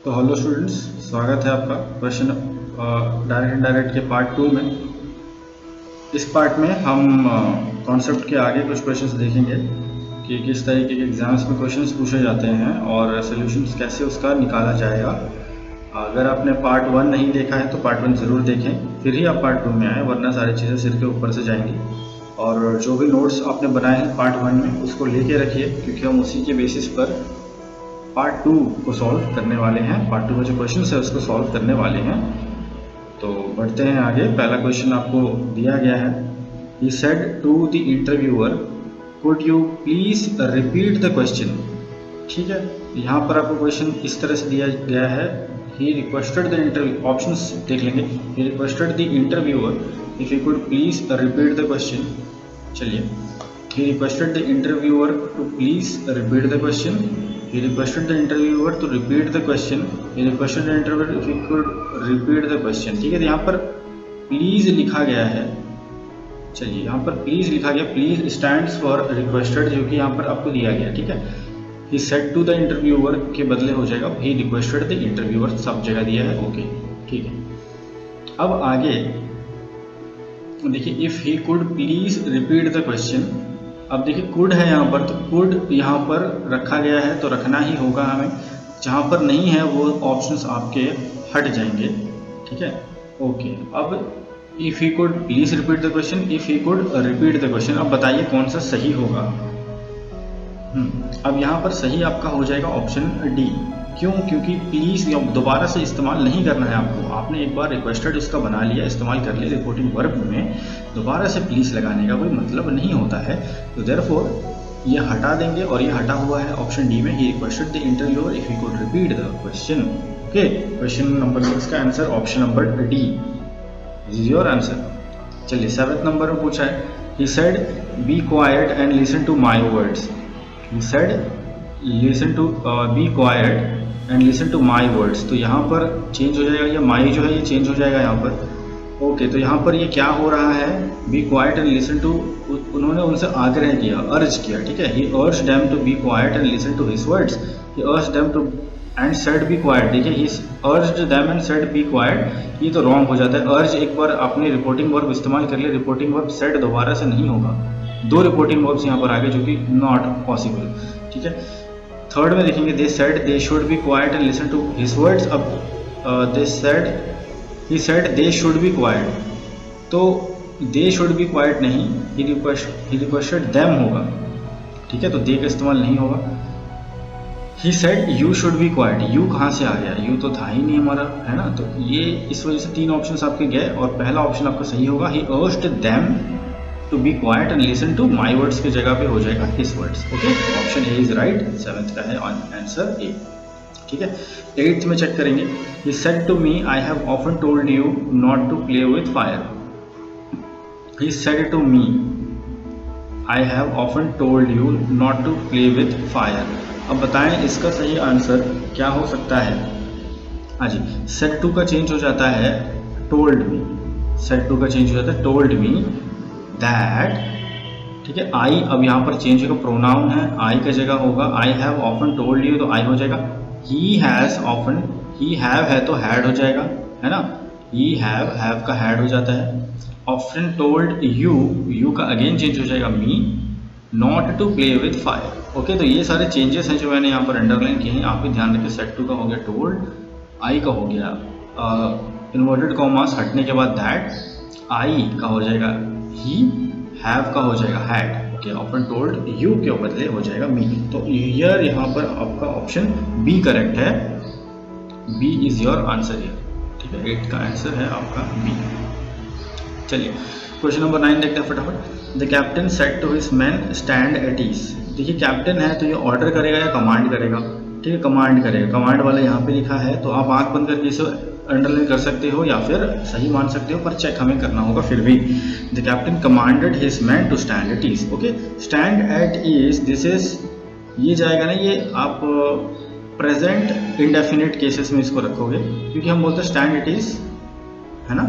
तो hello students, स्वागत है आपका क्वेश्चन डायरेक्ट इनडायरेक्ट के पार्ट 2 में। इस पार्ट में हम कॉन्सेप्ट के आगे कुछ क्वेश्चंस देखेंगे कि किस तरीके के एग्जाम्स में क्वेश्चंस पूछे जाते हैं और सॉल्यूशंस कैसे उसका निकाला जाएगा। अगर आपने पार्ट 1 नहीं देखा है तो पार्ट 1 ज़रूर देखें, फिर ही आप पार्ट 2 में आए, वरना सारी चीज़ें सिर के ऊपर से जाएंगी। और जो भी नोट्स आपने बनाए हैं पार्ट 1 में उसको लेके रखिए, क्योंकि हम उसी के बेसिस पर पार्ट 2 को सॉल्व करने वाले हैं। पार्ट 2 में जो क्वेश्चन है उसको सॉल्व करने वाले हैं। तो बढ़ते हैं आगे। पहला क्वेश्चन आपको दिया गया है, he said to the interviewer, could you please repeat the question. ठीक है, यहाँ पर आपको क्वेश्चन इस तरह से दिया गया है, he requested the interview, options देख लेंगे। ही requested the interviewer if you could please repeat the question. चलिए, he requested the interviewer to please repeat the question. He requested the interviewer to repeat the question. He requested the interviewer if he could repeat the question. ठीक है, तो यहाँ पर please लिखा गया है। चलिए, यहाँ पर प्लीज लिखा गया, प्लीज स्टैंड्स फॉर रिक्वेस्टेड, जो कि यहाँ पर आपको दिया गया। ठीक है, he said to the interviewer के बदले हो जाएगा he requested the interviewer, सब जगह दिया है। ओके, ठीक है। अब आगे देखिए, if he could please repeat the question। अब देखिए कुड है यहाँ पर, तो कुड यहाँ पर रखा गया है तो रखना ही होगा हमें। जहाँ पर नहीं है वो ऑप्शंस आपके हट जाएंगे। ठीक है, ओके। अब if he could please repeat the question, if he could repeat the question. अब बताइए कौन सा सही होगा। अब यहाँ पर सही आपका हो जाएगा ऑप्शन डी। क्यों? क्योंकि प्लीज़ दोबारा से इस्तेमाल नहीं करना है आपको। आपने एक बार रिक्वेस्टेड इसका बना लिया, इस्तेमाल कर लिया रिपोर्टिंग वर्ब में, दोबारा से प्लीज़ लगाने का कोई मतलब नहीं होता है। तो देयरफॉर ये हटा देंगे, और ये हटा हुआ है ऑप्शन डी में, he requested the interviewer if he could repeat the question. Okay, question number 6 का answer option number D is your answer. चलिए, 7th नंबर में पूछा है, he said be quiet and listen to my words. He said listen to be quiet and listen to my words. तो यहाँ पर change हो जाएगा, ये माई जो है ये चेंज हो जाएगा यहाँ पर। ओके, तो यहाँ पर ये क्या हो रहा है, be quiet and listen to, उन्होंने उनसे आग्रह किया, अर्ज किया। ठीक है, he urge them to be quiet and listen to his words. He urge them to and said be quiet. देखिए, he urged them and said be quiet, ये तो रॉन्ग हो जाता है। अर्ज एक बार आपने रिपोर्टिंग वर्ब इस्तेमाल कर लिया, रिपोर्टिंग वर्ब सेड दोबारा से नहीं होगा। दो रिपोर्टिंग वर्ब्स यहाँ पर आ गए, जो कि नॉट पॉसिबल। ठीक है, थर्ड में देखेंगे, they said they should be quiet and listen to his words. अब they said, he said they should be quiet, तो दे शुड बी क्वाइट नहीं, ही रिक्वेस्टेड देम होगा। ठीक है, तो दे का इस्तेमाल नहीं होगा। He said you should be quite, you कहाँ से आ गया, यू तो था ही नहीं हमारा, है ना। तो ये इस वजह से 3 ऑप्शंस आपके गए, और पहला ऑप्शन आपका सही होगा, he urged them to be quiet and listen to my words के जगह पे हो जाएगा his words. Okay, option A is right. 7th का है आंसर ए। ठीक है, 8th में चेक करेंगे, he said to me I have often told you not to play with fire. He said to me I have often told you not to play with fire. अब बताएं इसका सही answer क्या हो सकता है। हाँ जी, सेड टू का चेंज हो जाता है टोल्ड मी, सेड टू का चेंज हो जाता है टोल्ड मी दैट। ठीक है, आई अब यहाँ पर चेंज होगा, प्रोनाउन है, आई का जगह होगा आई हैव ऑफन टोल्ड यू, तो आई हो जाएगा। He has often, he have है तो हैड हो जाएगा, है ना। ही हैव का हैड हो जाता है। ऑफन टोल्ड यू, यू का अगेन चेंज हो जाएगा me, not to play with fire. Okay, तो ये सारे चेंजेस हैं जो मैंने यहाँ पर अंडरलाइन किए हैं, आप भी ध्यान रखें। सेट टू का हो गया टोल्ड, आई का हो गया इन्वर्टेड कॉमास हटने के बाद दैट, आई का हो जाएगा ही, हैव का हो जाएगा had. Okay, often told you के बदले हो जाएगा मी। तो हियर यहाँ पर आपका ऑप्शन बी करेक्ट है, B is your answer here. ठीक है, 8 का आंसर है आपका बी। चलिए, क्वेश्चन नंबर 9 देखते हैं फटाफट। The captain said to his man stand at ease. देखिए, कैप्टन है तो ये ऑर्डर करेगा या कमांड करेगा। ठीक है, कमांड करेगा, कमांड वाला यहाँ पे लिखा है, तो आप आंख बंद करके इसे अंडरलाइन कर सकते हो या फिर सही मान सकते हो, पर चेक हमें करना होगा फिर भी। The captain commanded his man to stand at ease. Okay, stand at ease, this is, ये जाएगा ना, ये आप प्रेजेंट इंडेफिनिट केसेस में इसको रखोगे, क्योंकि हम बोलते हैं स्टैंड एट ईज, है ना।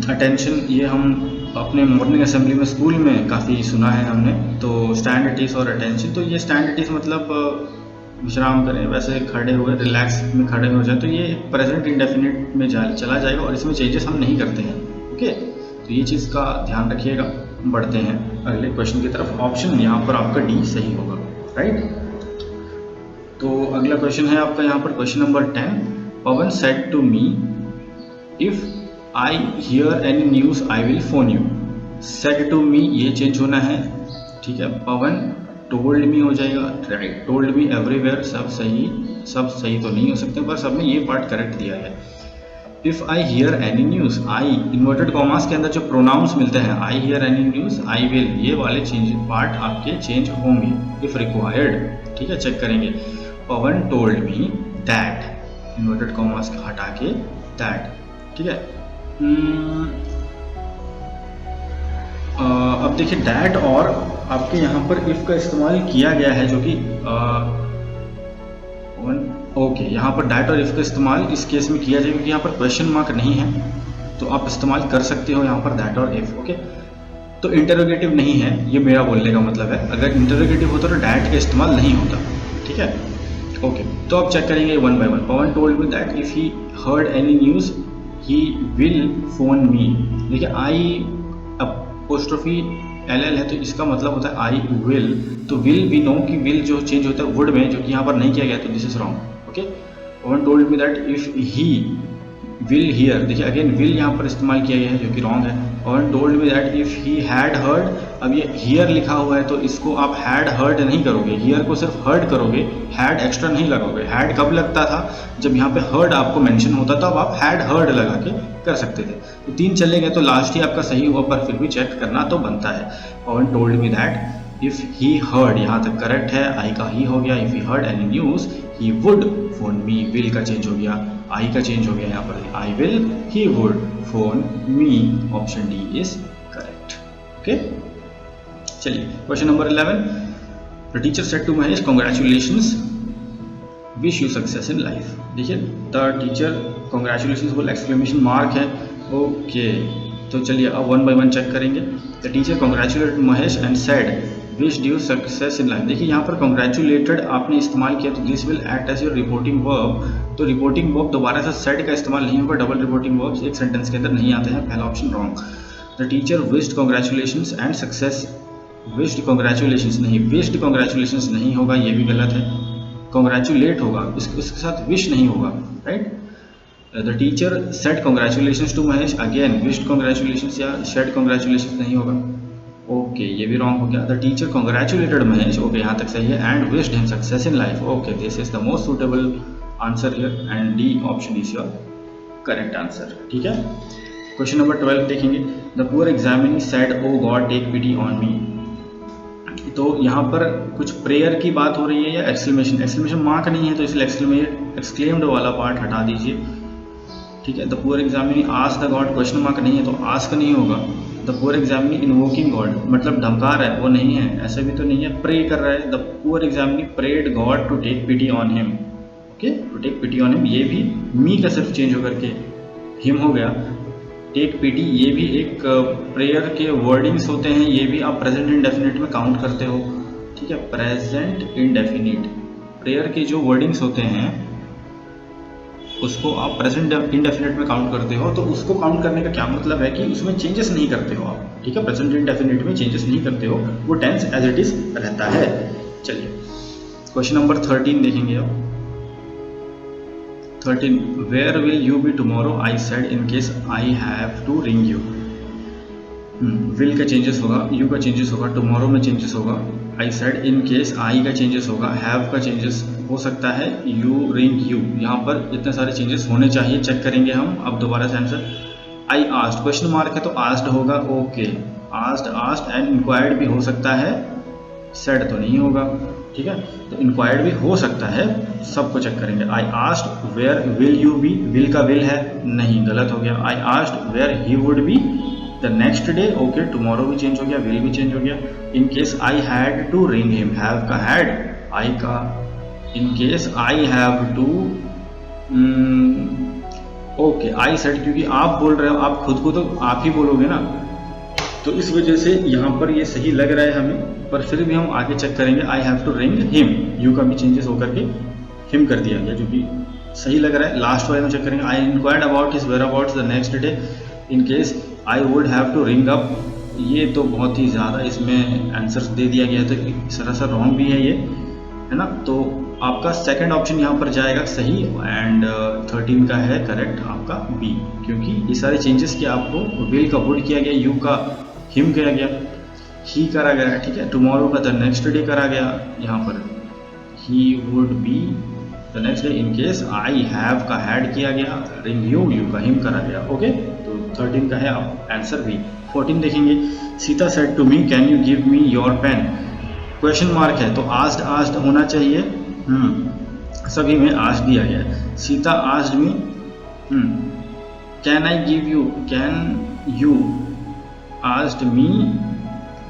अटेंशन, ये हम अपने मॉर्निंग असेंबली में स्कूल में काफ़ी सुना है हमने। तो स्टैंड एट ईज और अटेंशन, तो ये स्टैंड एट ईज मतलब विश्राम करें, वैसे खड़े हुए रिलैक्स में खड़े हो जाए, तो ये प्रेजेंट इंडेफिनिट में चला जाएगा और इसमें चेंजेस हम नहीं करते हैं। ओके, तो ये चीज़ का ध्यान रखिएगा। बढ़ते हैं अगले क्वेश्चन की तरफ। ऑप्शन यहाँ पर आपका डी सही होगा, राइट। तो अगला क्वेश्चन है आपका यहाँ पर question number 10। Pawan said to me if I hear any news I will phone you. Said to me ये चेंज होना है, ठीक है। पवन टोल्ड मी हो जाएगा, राइट। टोल्ड मी एवरीवेयर सब सही तो नहीं हो सकते, पर सब में ये पार्ट करेक्ट दिया है। If I hear any news, I inverted commas के अंदर जो प्रोनाउंस मिलते हैं, I hear any news, I will, ये वाले चेंज पार्ट आपके चेंज होंगे इफ़ रिक्वायर्ड, ठीक है। चेक करेंगे। Pawan told me that, inverted commas हटा के दैट, ठीक है। अब देखिए दैट और आपके यहाँ पर इफ़ का इस्तेमाल किया गया है, जो कि ओके, यहाँ पर डैट और इफ़ का इस्तेमाल इस केस में किया जाए क्योंकि यहाँ पर क्वेश्चन मार्क नहीं है, तो आप इस्तेमाल कर सकते हो यहाँ पर दैट और इफ़। ओके, तो इंटरोगेटिव नहीं है, ये मेरा बोलने का मतलब है। अगर इंटरोगेटिव होता तो डैट का इस्तेमाल नहीं होता, ठीक है। ओके, तो आप चेक करेंगे one by one. Pawan told me that if he heard any news he will phone me. देखिए आई अपोस्ट्रोफी LL है, तो इसका मतलब होता है आई विल। तो विल भी नो कि विल जो चेंज होता है वुड में, जो कि यहाँ पर नहीं किया गया, तो this is wrong. Okay, Pawan told me that if he will hear, देखिए अगेन विल यहाँ पर इस्तेमाल किया गया है, जो कि रॉन्ग है। Pawan told me that if he had heard, अब ये हियर लिखा हुआ है तो इसको आप हैड हर्ड नहीं करोगे, हियर को सिर्फ हर्ड करोगे, हैड एक्स्ट्रा नहीं लगाओगे। हैड कब लगता था, जब यहाँ पे हर्ड आपको मेंशन होता था, अब आप हैड हर्ड लगा के कर सकते थे। तो 3 चले गए, तो लास्ट ही आपका सही हुआ, पर फिर भी चेक करना तो बनता है। Pawan told me that if he heard, यहाँ तक करेक्ट है, आई का ही हो गया। If he heard any news he would phone me, will का चेंज हो गया, आई का चेंज हो गया यहाँ पर, I will, he would phone me. Option D is correct. Okay, चलिए question number 11। The teacher said to Mahesh congratulations wish you success in life. देखिए द टीचर कांग्रेचुलेशंस बोल एक्सक्लेमेशन मार्क है। ओके, तो चलिए अब वन बाय वन चेक करेंगे। The teacher congratulated Mahesh and said wish due success in life. देखिए यहाँ पर कांग्रेचुलेटेड आपने इस्तेमाल किया, तो this will act as your reporting verb. तो रिपोर्टिंग वर्ब दोबारा से सेड का इस्तेमाल नहीं होगा, डबल रिपोर्टिंग वर्ब्स एक सेंटेंस के अंदर नहीं आते हैं, पहला option wrong. The teacher wished congratulations and success, wished congratulations नहीं, विश्ड कांग्रेचुलेशंस नहीं होगा, ये भी गलत है। कांग्रेचुलेट होगा, इसके साथ विश नहीं होगा, right. The teacher said congratulations to Mahesh, again wished congratulations या सेड कांग्रेचुलेशंस नहीं होगा। ओके, ये भी रॉन्ग हो गया। The teacher congratulated Mahesh, okay यहाँ तक सही है, and wished him success in life. Okay, this is the most suitable answer here and D option is your correct answer, ठीक है। क्वेश्चन नंबर 12 देखेंगे। The poor examinee said oh God take pity on me. तो यहाँ पर कुछ prayer की बात हो रही है या एक्सक्लेमेशन मार्क नहीं है, तो इसलिए एक्सक्लेम्ड वाला पार्ट हटा दीजिए, ठीक है। The poor examinee ask the God, question mark नहीं है तो आस्क नहीं होगा। The poor examinee invoking God, मतलब धमका रहा है, वो नहीं है, ऐसा भी तो नहीं है, प्रे कर रहा है। The poor examinee prayed God to take pity on him. Okay, to take pity on him, ये भी मी का सिर्फ चेंज होकर के हिम हो गया। टेक पिटी, ये भी एक प्रेयर के वर्डिंग्स होते हैं, ये भी आप प्रेजेंट इंडेफिनिट में काउंट करते हो, ठीक है। प्रेजेंट इंडेफिनिट प्रेयर के जो वर्डिंग्स होते हैं उसको आप प्रेजेंट इंडेफिनिट में काउंट करते हो, तो उसको काउंट करने का क्या मतलब है कि उसमें चेंजेस नहीं करते हो आप, ठीक है। प्रेजेंट इंडेफिनिट में चेंजेस नहीं करते हो, वो टेंस एज इट इज रहता है। चलिए क्वेश्चन नंबर 13 देखेंगे अब। 13 where will you be tomorrow I said in case I have to ring you. Will का चेंजेस होगा, यू का चेंजेस होगा, टुमारो में चेंजेस होगा, आई सेड इन केस आई का चेंजेस होगा, हैव का चेंजेस हो सकता है, यू रिंग यू, यहाँ पर इतने सारे चेंजेस होने चाहिए। चेक करेंगे हम अब दोबारा से आंसर। आई आस्ड, क्वेश्चन मार्क है तो आस्ड होगा। ओके, आस्ड एंड इंक्वायर्ड भी हो सकता है, सेड तो नहीं होगा, ठीक है। तो इंक्वायर्ड भी हो सकता है, सबको चेक करेंगे। I asked where will you be, will का विल है, नहीं, गलत हो गया। I asked where he would be the next day, okay, tomorrow भी चेंज हो गया, विल भी चेंज हो गया। In case I had to ring him, have का हैड, आई का in case I have to, okay, I said, क्योंकि आप बोल रहे हो, आप खुद को तो आप ही बोलोगे ना, तो इस वजह से यहाँ पर ये सही लग रहा है हमें, पर फिर भी हम आगे चेक करेंगे। I have to ring him, you का भी चेंजेस होकर के हिम कर दिया गया, जो कि सही लग रहा है। लास्ट वाले में चेक करेंगे, I inquired about his whereabouts the next day in case I would have to ring up. ये तो बहुत ही ज़्यादा इसमें आंसर्स दे दिया गया, तो सरासर रॉन्ग भी है ये, है ना। तो आपका सेकंड ऑप्शन यहाँ पर जाएगा सही, एंड 13 का है करेक्ट आपका बी, क्योंकि ये सारे चेंजेस के आपको विल का वुड किया गया, यू का हिम किया गया, ही करा गया, ठीक है। टुमारो का द नेक्स्ट डे करा गया, यहाँ पर ही would be the next day in case I have का हैड किया गया, रिंग यू का हिम करा गया, ओके। तो 13 का है आप आंसर बी। 14 देखेंगे, Sita said to me can you give me your pen, question mark है तो आस्ड होना चाहिए, सभी में आस्ड दिया गया है। Sita asked me can I give you, can you asked me,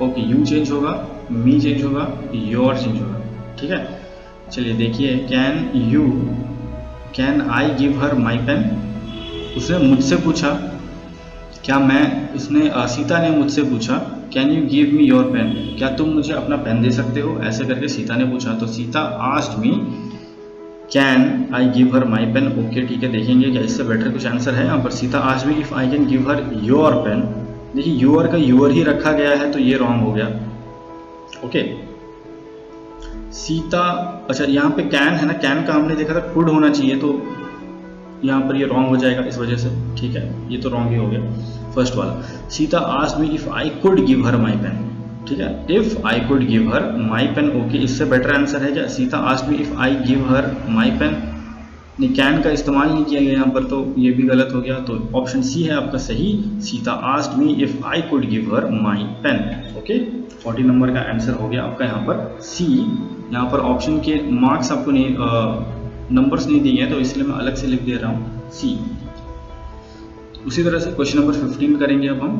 okay, you change होगा, मी चेंज होगा, योर चेंज होगा, ठीक है। चलिए देखिए, can I give her my pen, उसने मुझसे पूछा, क्या मैं, उसने सीता ने मुझसे पूछा can you give me your pen, क्या तुम मुझे अपना पेन दे सकते हो, ऐसे करके सीता ने पूछा। तो Sita asked me can I give her my pen, okay ठीक है। देखेंगे क्या इससे बेटर कुछ आंसर है यहाँ पर। Sita asked me if I can give her your pen, देखिए योर का योर ही रखा गया है तो ये रॉन्ग हो गया, ओके। सीता, अच्छा यहाँ पे कैन है ना, कैन का हमने देखा था कुड होना चाहिए, तो यहाँ पर ये रॉन्ग हो जाएगा इस वजह से, ठीक है, ये तो रॉन्ग ही हो गया फर्स्ट वाला। Sita asked me if I could give her my pen, ठीक है, if I could give her my pen, okay. इससे बेटर आंसर है क्या, Sita asked me if I give her my pen, नहीं कैन का इस्तेमाल नहीं किया गया यहाँ पर, तो ये भी गलत हो गया। तो ऑप्शन सी है आपका सही, Sita asked me if I could give her my pen, okay. 40 number का आंसर हो गया आपका यहाँ पर सी। यहाँ पर ऑप्शन के मार्क्स आपको नहीं, नंबर्स नहीं दिए हैं, तो इसलिए मैं अलग से लिख दे रहा हूँ सी। उसी तरह से क्वेश्चन नंबर 15 करेंगे अब हम।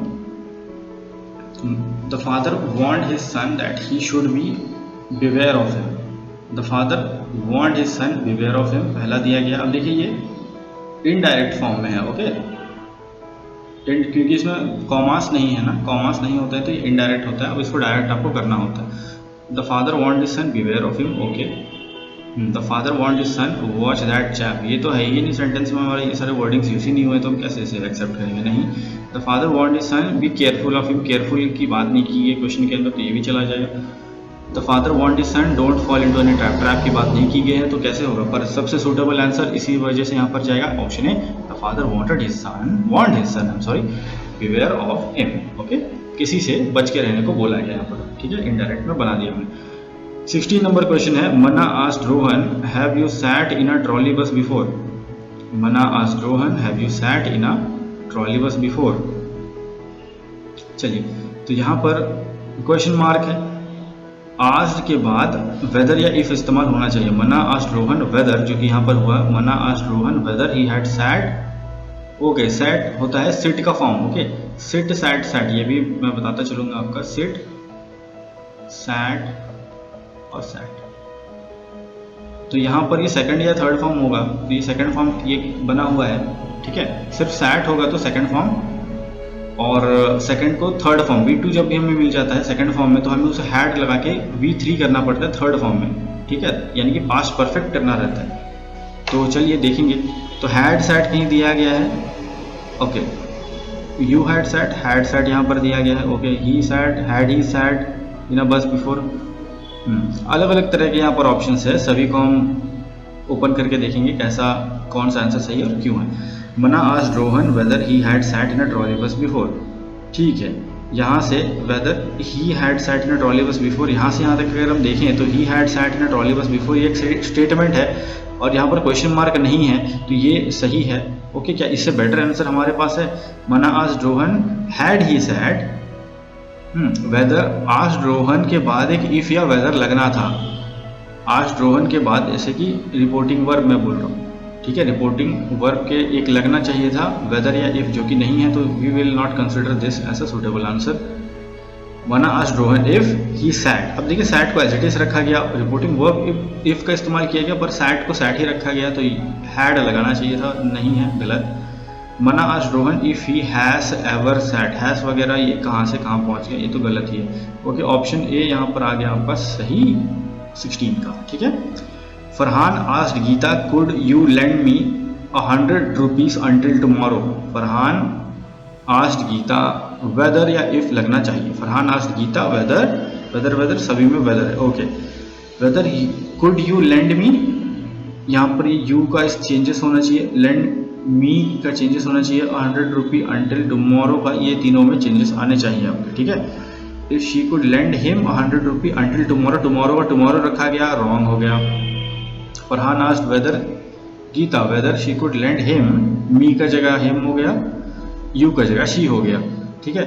The father want his son that he should be beware of him, the father want his son beware of him, पहला दिया गया। अब देखिए ये इनडायरेक्ट फॉर्म में है, ओके, क्योंकि इसमें कॉमास नहीं है ना, कॉमास नहीं होता है तो ये इनडायरेक्ट होता है, अब इसको डायरेक्ट आपको करना होता है। The father want his son beware of him, okay. The father want his son watch that chap, ये तो है ही नहीं, सेंटेंस में हमारे ये सारे वर्डिंग्स यूज ही नहीं हुए, तो हम कैसे इसे एक्सेप्ट करेंगे, नहीं। The father want his son be careful of him, careful की बात नहीं की है क्वेश्चन के अंदर, तो ये भी चला जाएगा। The father want his son don't fall into any trap, trap की बात नहीं की गई है तो कैसे होगा, पर सबसे सूटेबल आंसर इसी वजह से यहाँ पर जाएगा option A, the father want his son beware of him, okay, किसी से बच के रहने को बोला गया यहाँ पर, ठीक है, इनडायरेक्ट में बना दिया हमने। 16 नंबर क्वेश्चन है, Mana asked Rohan have you set in a trolley बस बिफोर, मना asked Rohan have you set in a trolley बस बिफोर। चलिए, तो यहाँ पर क्वेश्चन मार्क है, आस्क्ड के बाद वेदर या इफ इस्तेमाल होना चाहिए। मना आस्क्ड रोहन वेदर, जो कि यहाँ पर हुआ, Mana asked Rohan whether he had sat, okay, sat होता है सिट का form, okay, sit sat sat, ये भी मैं बताता चलूंगा आपका, सिट सैट और सैट। तो यहाँ पर ये सेकंड या थर्ड फॉर्म होगा, तो ये सेकंड फॉर्म ये बना हुआ है, ठीक है, सिर्फ सैट होगा तो सेकंड फॉर्म, और सेकंड को थर्ड फॉर्म V2 जब भी हमें मिल जाता है सेकंड फॉर्म में, तो हमें उसे हैड लगा के V3 करना पड़ता है थर्ड फॉर्म में, ठीक है, यानी कि पास्ट परफेक्ट करना रहता है। तो चलिए देखेंगे, तो हैड सैट कहीं दिया गया है, ओके, यू हैड सैट यहाँ पर दिया गया है, okay, he sat, had he sat in a bus before, अलग अलग तरह के यहाँ पर ऑप्शंस है, सभी को हम ओपन करके देखेंगे कैसा, कौन सा आंसर सही है और क्यों है। Mana asked Rohan whether he had set in a trolley बस बिफोर, ठीक है, यहाँ से weather he had set in a trolley बस बिफोर, यहाँ से यहाँ तक अगर हम देखें तो ही had set in a trolley बस बिफोर ये एक स्टेटमेंट है और यहाँ पर क्वेश्चन मार्क नहीं है, तो ये सही है, ओके। क्या इससे बेटर आंसर हमारे पास है, Mana asked Rohan had he sat, whether, asked Rohan के बाद एक इफ या वेदर लगना था, आस्क्ड रोहन के बाद, जैसे कि रिपोर्टिंग वर्ब मैं बोल रहा हूँ, ठीक है, रिपोर्टिंग वर्ब के एक लगना चाहिए था वेदर या इफ, जो कि नहीं है, तो we will not consider this as a suitable answer. Mana asked Rohan if he sat, अब देखिए सैट को एज इट इज रखा गया, रिपोर्टिंग वर्ब इफ का इस्तेमाल किया गया, पर सैट को सैट ही रखा गया, तो हैड लगाना चाहिए था, नहीं है, गलत। मना आज Rohan if he has ever set, has वगैरह ये कहाँ से कहाँ पहुँच गया, ये तो गलत ही है। ओके, ऑप्शन ए यहाँ पर आ गया आपका सही 16 का। ठीक है। Farhan asked Gita could you lend me 100 rupees until tomorrow. Farhan asked Gita, whether या इफ लगना चाहिए। Farhan asked Gita whether, whether whether सभी में वेदर है। Okay, whether could you lend me, यहाँ पर ये यू का चेंजेस होना चाहिए, लेंड मी का चेंजेस होना चाहिए, 100 रुपी अंटिल टुमारो का, ये तीनों में चेंजेस आने चाहिए आपके। ठीक है। If she could lend him 100 rupee until tomorrow, tomorrow का टुमारो रखा गया, रॉन्ग हो गया। Farhan asked whether Gita whether she could lend him, me का जगह हिम हो गया, यू का जगह शी हो गया। ठीक है।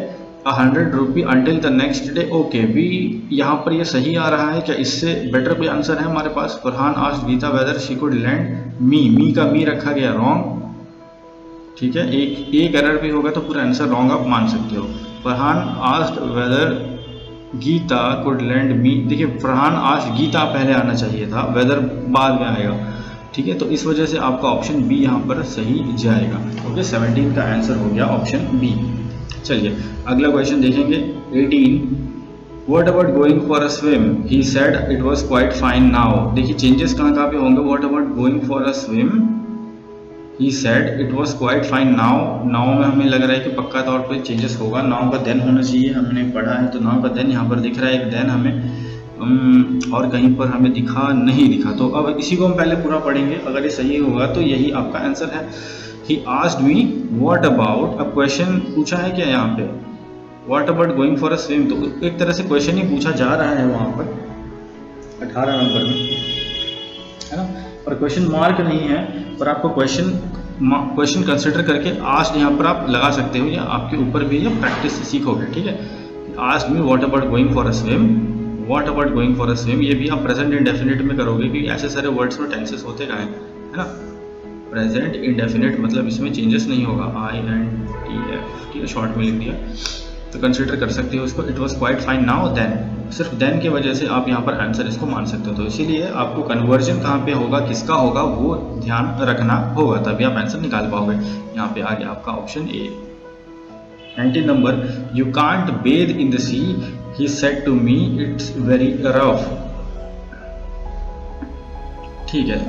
100 rupee until the next day. Okay, भी यहाँ पर ये सही आ रहा है क्या, इससे बेटर कोई आंसर है हमारे पास। Farhan asked Gita whether she could lend me, me का मी रखा गया, रॉन्ग। ठीक है, एक एरर भी होगा तो पूरा आंसर रॉन्ग आप मान सकते हो। Farhan asked whether Gita could lend me, देखिए फरहान आस्क्ड गीता पहले आना चाहिए था, वेदर बाद में आएगा। ठीक है, तो इस वजह से आपका ऑप्शन बी यहाँ पर सही जाएगा। ओके, 17 का आंसर हो गया ऑप्शन बी। चलिए अगला क्वेश्चन देखेंगे। 18 what about going for a swim, he said it was quite fine now. देखिए चेंजेस कहाँ कहाँ पे होंगे। What about going for a swim, he said it was quite fine now, now में हमें लग रहा है कि पक्का तौर पे चेंजेस होगा, नाउ का देन होना चाहिए, हमने पढ़ा है तो नाउ का देन यहाँ पर दिख रहा है, एक देन हमें और कहीं पर हमें दिखा नहीं दिखा। तो अब इसी को हम पहले पूरा पढ़ेंगे, अगर ये सही होगा तो यही आपका आंसर है। He asked me what about, अब क्वेश्चन पूछा है क्या यहाँ पे, what about going for a swim, तो एक तरह से क्वेश्चन ही पूछा जा रहा है वहाँ पर 18 नंबर में, है ना। और क्वेश्चन मार्क नहीं है, पर आपको क्वेश्चन कंसिडर करके आस्क्ड यहाँ पर आप लगा सकते हो, या आपके ऊपर भी या प्रैक्टिस सीखोगे। ठीक है। Asked me what about going for a swim, what about going for a swim, ये भी आप प्रेजेंट इंडेफिनिट में करोगे, क्योंकि ऐसे सारे वर्ड्स में टेंसेस होते का है ना। प्रेजेंट इंडेफिनिट मतलब इसमें चेंजेस नहीं होगा, INTF शॉर्ट में लिख दिया, तो कंसिडर कर सकते हो इसको। It was quite fine now then, सिर्फ देन की वजह से आप यहाँ पर आंसर इसको मान सकते हो। तो इसीलिए आपको कन्वर्जन कहाँ पे होगा, किसका होगा, वो ध्यान रखना होगा, तभी आप आंसर निकाल पाओगे। यहाँ पे आ गया आपका option A. 19 number, you can't bathe in the sea, he said to me it's very rough. ठीक है,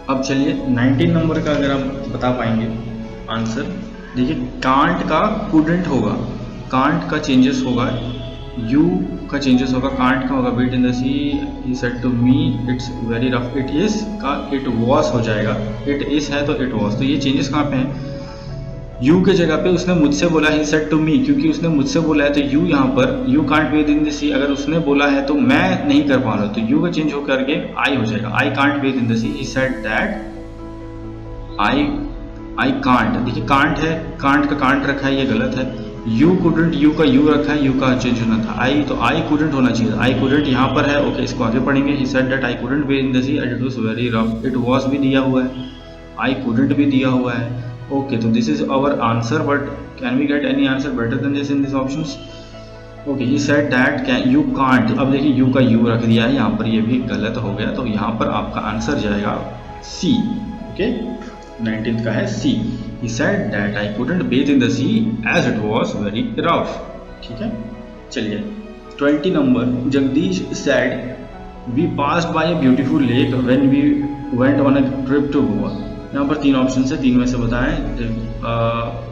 अब चलिए 19 नंबर का अगर आप बता पाएंगे आंसर। देखिए कांट का कुडंट होगा, कांट का चेंजेस होगा, यू का चेंजेस होगा, कांट का होगा bet in the sea, he said to me it's very rough, it is का इट वॉज हो जाएगा, इट इज है तो इट वॉज, तो ये चेंजेस कहाँ पे हैं। यू के जगह पे उसने मुझसे बोला, ही सेड टू मी, क्योंकि उसने मुझसे बोला है तो यू यहाँ पर, you can't bathe in the sea, अगर उसने बोला है तो मैं नहीं कर पा रहा, तो यू का चेंज होकर के आई हो जाएगा, I can't bathe in the sea, he said that I can't. देखिए कांट है, कांट का कांट रखा है, ये गलत है। यू कुडंट, यू का यू रखा है, यू का चेंज होना था आई, तो आई कुडंट होना चाहिए, आई कुडंट यहाँ पर है। ओके, इसको आगे पढ़ेंगे। He said that I couldn't bathe in the sea and it was very rough, it was भी दिया हुआ है, आई कुडंट भी दिया हुआ है। ओके, तो this is our answer, but can we get any answer better than this in this options. Okay, he said that can you can't, अब देखिए यू का यू रख दिया है यहाँ पर, ये भी गलत हो गया, तो यहाँ पर आपका आंसर जाएगा सी। ओके, 19th का है सी। He said that I couldn't bathe in the sea as it was very rough. ठीक है, चलिए 20 number, Jagdish said we passed by a beautiful lake when we went on a trip to Goa. यहाँ पर तीन option है, तीन में से बताएं।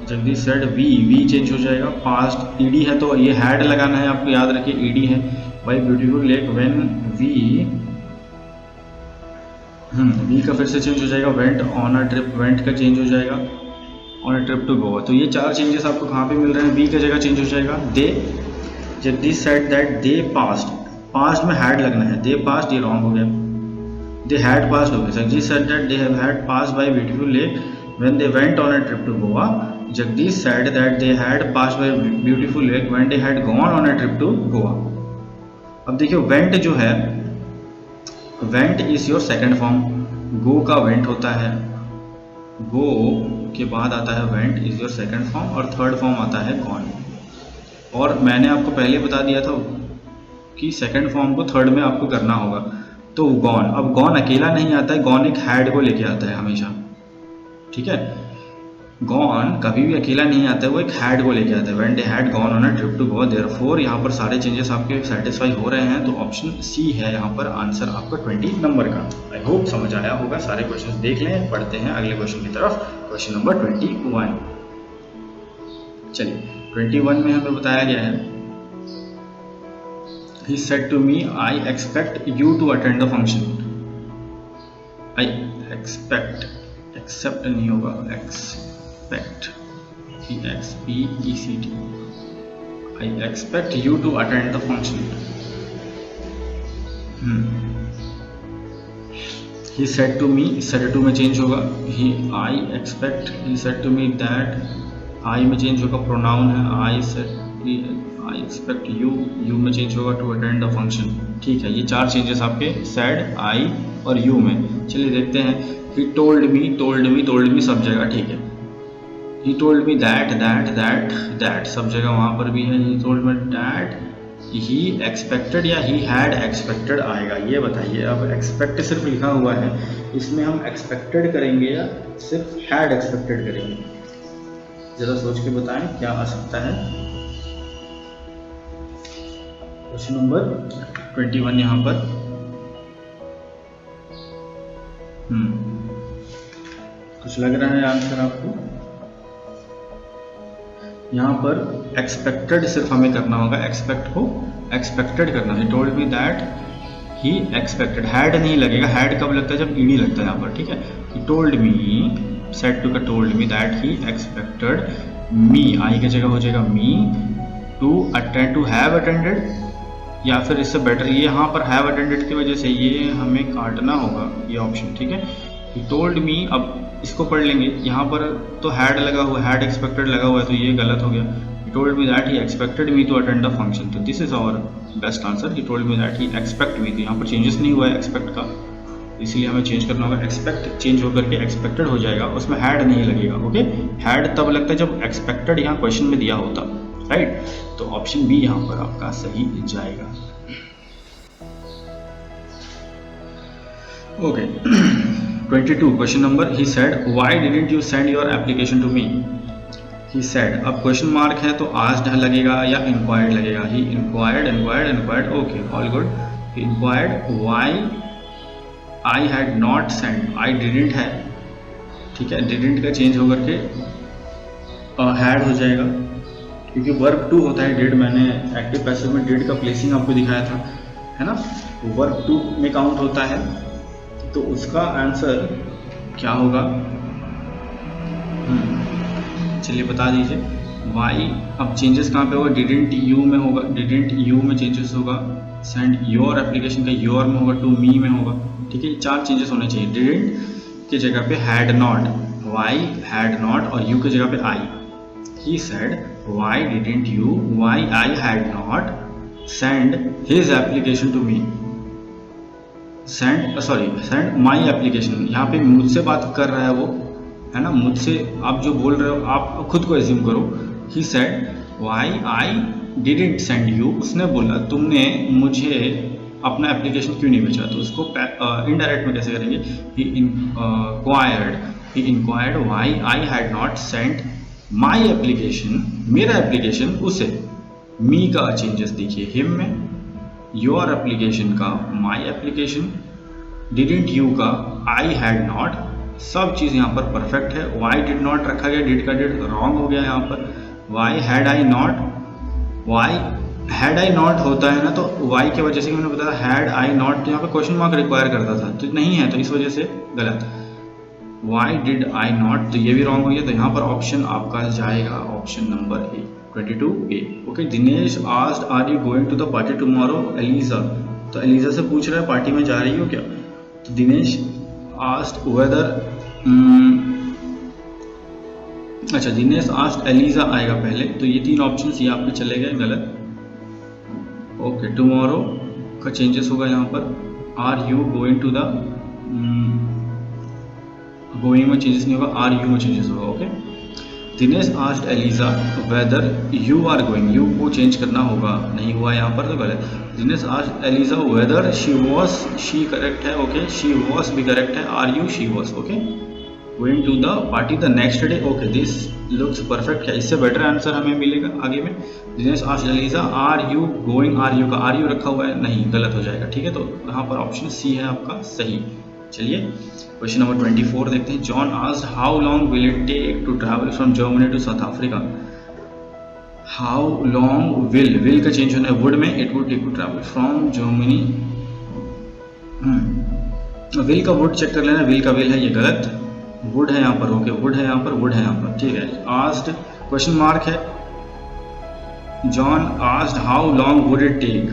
जगदीश said we चेंज हो जाएगा, पास्ट ईडी है तो ये हैड लगाना है, आपको याद रखिए ईडी है। by beautiful lake when we we का फिर से चेंज हो जाएगा, went on a trip, went का चेंज हो जाएगा on a trip to Goa. तो ये चार चेंजेस आपको कहाँ पे मिल रहे हैं, वी की जगह चेंज हो जाएगा they. Jagdish said that they passed, passed में हैड लगना है, दे पास्ट, ये रॉन्ग हो गया, दे हैड पास्ट हो गया। Jagdish said that they have had passed by beautiful lake when they went on a trip to Goa. Jagdish said that they had passed by beautiful lake when they had gone on a trip to Goa. अब देखिए went जो है, went is your second form, go का went होता है, go के बाद आता है went is your second form, और थर्ड फॉर्म आता है गॉन। और मैंने आपको पहले बता दिया था कि सेकंड फॉर्म को थर्ड में आपको करना होगा, तो गॉन। अब गॉन अकेला नहीं आता है, गॉन एक हैड को लेके आता है हमेशा। ठीक है, गॉन कभी भी अकेला नहीं आता है, वो एक हैड को लेके आता है। When they had gone on a trip to go, therefore यहाँ पर सारे चेंजेस आपके सेटिस्फाई हो रहे हैं, तो ऑप्शन सी है यहाँ पर आंसर आपका 20 नंबर का। आई होप समझ आया होगा। सारे क्वेश्चन देख लें, पढ़ते हैं अगले क्वेश्चन की तरफ। Question number 21। चलिए 21 में हमें बताया गया है, he said to me I expect you to attend the function. I expect, accept नहीं होगा, expect, EXPECT, I expect you to attend the function. He said to me, said to में change होगा, I expect, he said to me that, I में change होगा, pronoun है, I expect you, you में change होगा to attend the function। ठीक है, ये चार चेंजेस आपके said, I और you में। चलिए देखते हैं। He told me सब जगह ठीक है। He told me that सब जगह वहाँ पर भी है। He told me that he expected या he had expected आएगा, ये बताइए। अब expect सिर्फ लिखा हुआ है, इसमें हम expected करेंगे या सिर्फ had expected करेंगे? जरा सोच के बताएं क्या आ सकता है। क्वेश्चन नंबर 21 यहाँ पर कुछ लग रहा है आंसर आपको? यहाँ पर एक्सपेक्टेड सिर्फ हमें करना होगा, एक्सपेक्ट को एक्सपेक्टेड करना। ही told me that he expected, had नहीं लगेगा। हैड कब लगता है? जब ईडी लगता है यहाँ पर, ठीक है। He told me, said to का told me that he expected me, I की जगह हो जाएगा me, to attend, to have attended, या फिर इससे बेटर ये यहाँ पर हैव अटेंडेड की वजह से ये हमें काटना होगा ये ऑप्शन, ठीक है। ही टोल्ड मी, अब इसको पढ़ लेंगे। यहाँ पर तो हैड लगा हुआ, हैड एक्सपेक्टेड लगा हुआ है, तो ये गलत हो गया। He told me that he expected me to attend the function, तो this is our best answer. He told me that he expect me, तो यहाँ पर चेंजेस नहीं हुआ है एक्सपेक्ट का, इसलिए हमें चेंज करना होगा। एक्सपेक्ट चेंज होकर के एक्सपेक्टेड हो जाएगा, उसमें हैड नहीं लगेगा। ओके, हैड तब लगता है जब एक्सपेक्टेड यहाँ क्वेश्चन में दिया होता, राइट। तो ऑप्शन बी यहाँ पर आपका सही जाएगा। Okay 22 question number, he said why didn't you send your application to me. He said, अब क्वेश्चन मार्क है तो आस्क्ड लगेगा या इंक्वायर्ड लगेगा। He inquired, okay all good. He inquired why I had not send, I didn't है, ठीक है। Didn't का चेंज होकर के हैड हो जाएगा, क्योंकि वर्ब टू होता है डिड। मैंने एक्टिव पैसिव में डिड का प्लेसिंग आपको दिखाया था, है ना। वर्ब टू में काउंट होता है, तो उसका आंसर क्या होगा? चलिए बता दीजिए। वाई, अब चेंजेस कहाँ पे होगा? डिडंट यू में होगा, डिडंट यू में चेंजेस होगा। सेंड योर एप्लीकेशन का योर में होगा, टू मी में होगा, ठीक है। चार चेंजेस होने चाहिए। डिडंट की जगह पे had not, why had not, और यू की जगह पे I. He said why didn't you, why I had not send his application to me, send my application. यहाँ पे मुझसे बात कर रहा है वो, है ना। मुझसे आप जो बोल रहे हो आप खुद को एज्यूम करो। ही said Y I didn't send you, उसने बोला तुमने मुझे अपना एप्लीकेशन क्यों नहीं भेजा, तो उसको इनडायरेक्ट में कैसे करेंगे? He inquired why I had not sent my application, मेरा एप्लीकेशन उसे। मी का चेंजेस देखिए, हिम में, योर एप्लीकेशन का माई एप्लीकेशन, डिडंट यू का आई हैड नॉट, सब चीज़ यहाँ पर परफेक्ट है। वाई डिड नॉट रखा गया, डिड का डिड रॉन्ग हो गया यहाँ पर। Why had I not, why had I not होता है ना, तो वाई की वजह से मैंने बताया हैड आई नॉट, तो यहाँ पर क्वेश्चन मार्क रिक्वायर करता था, तो नहीं है, तो इस वजह से गलत। वाई डिड आई नॉट, तो ये भी रॉन्ग हो गया, तो यहाँ पर ऑप्शन आपका जाएगा option number A, 22A। Okay, Dinesh asked are you going to the party tomorrow Eliza, तो एलिजा से पूछ रहा है पार्टी में जा रही हो क्या, तो दिनेश आस्क्ड वेदर, अच्छा दिनेश आस्क्ड एलिजा आएगा पहले, तो ये तीन ऑप्शन ये आपके चले गए गलत। ओके, टुमारो का चेंजेस होगा यहाँ पर, are you going to the, going में चेंजेस नहीं होगा, आर यू में चेंजेस होगा। Okay, Dinesh asked Eliza whether you are going, you को चेंज करना होगा, नहीं हुआ यहाँ पर तो गलत। Dinesh asked Eliza whether she was, she correct है, ओके, शी वॉज भी करेक्ट है, are you she was. Okay, going to the party the next day. Okay, this looks perfect. क्या इससे बेटर आंसर हमें मिलेगा आगे में? Dinesh asked Eliza are you going, are you का आर यू रखा हुआ है, नहीं, गलत हो जाएगा। ठीक है, तो यहाँ पर ऑप्शन सी है आपका सही। चलिए क्वेश्चन नंबर 24 देखते हैं। John asked how long will it take to travel from Germany to South Africa. How long will का चेंज होना है वुड में, it would take to travel from Germany. Will का वुड चेक कर लेना, will का विल है, ये गलत। वुड है यहाँ पर, ओके, वुड है यहाँ पर, वुड है यहाँ पर, ठीक है। आस्क्ड क्वेश्चन मार्क है। John asked how long would it take,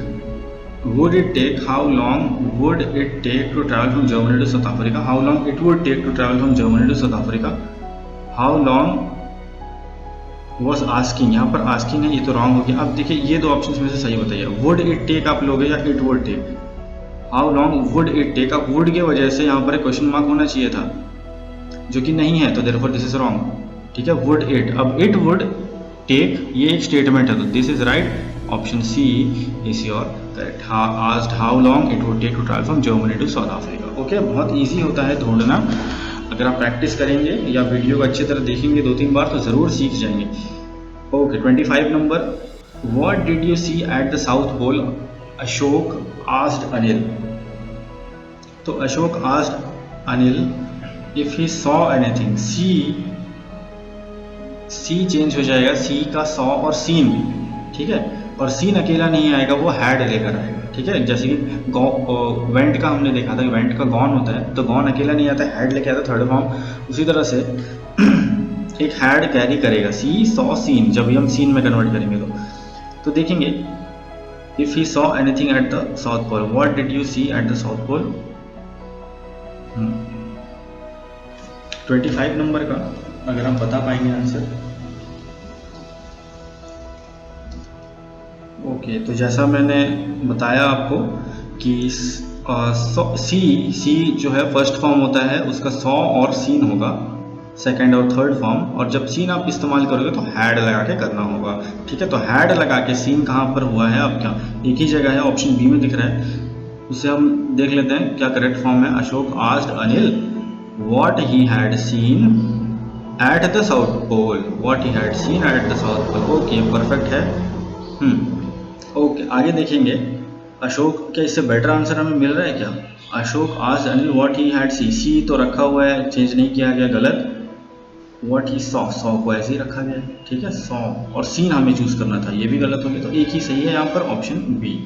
would it take, how long would it take to travel from Germany to South Africa, how long it would take to travel from Germany to South Africa, how long was asking, यहाँ पर asking है, ये तो wrong हो गया। अब देखिए ये दो ऑप्शंस में से सही बताइए, would it take आप लोगे या it would take? how long would it take, अब would के वजह से यहाँ पर क्वेश्चन मार्क होना चाहिए था जो कि नहीं है, तो therefore this is wrong। ठीक है, would it, अब it would take ये एक स्टेटमेंट है, तो this is right, option C is your correct. Asked how long it would take to travel from Germany to South Africa. Okay, बहुत easy होता है ढूंढना, अगर आप प्रैक्टिस करेंगे या वीडियो को अच्छी तरह देखेंगे 2-3 बार तो ज़रूर सीख जाएंगे। Okay, 25 number, what did you see at the south pole, Ashok asked Anil. तो Ashok asked Anil if he saw anything, see change हो जाएगा, सी का सॉ और सीन, ठीक है, और सीन अकेला नहीं आएगा, वो हैड लेकर आएगा। ठीक है, जैसे कि वेंट का हमने देखा था कि वेंट का गॉन होता है, तो गॉन अकेला नहीं आता, हैड लेके आता थर्ड फॉर्म। उसी तरह से एक हैड कैरी करेगा, सी सॉ सीन, जब भी हम सीन में कन्वर्ट करेंगे तो देखेंगे if he saw anything at the south Pole, what did you see at the south Pole. 25 number का अगर हम बता पाएंगे आंसर। ओके, तो जैसा मैंने बताया आपको कि सी जो है फर्स्ट फॉर्म होता है, उसका सॉ और सीन होगा सेकंड और थर्ड फॉर्म, और जब सीन आप इस्तेमाल करोगे तो हैड लगा के करना होगा। ठीक है, तो हैड लगा के सीन कहाँ पर हुआ है, अब क्या एक ही जगह है, ऑप्शन बी में दिख रहा है, उसे हम देख लेते हैं क्या करेक्ट फॉर्म है। Ashok asked Anil what he had seen at the south Pole, what he had seen at the south Pole. Okay, perfect है। ओके, आगे देखेंगे अशोक, क्या इससे बेटर आंसर हमें मिल रहा है क्या? Ashok asked Anil what he had see तो रखा हुआ है, चेंज नहीं किया गया, गलत। व्हाट ही सॉ को ऐसे ही रखा गया है, ठीक है, सॉ और सीन हमें चूज करना था, ये भी गलत हो गया, तो एक ही सही है यहाँ पर, ऑप्शन बी।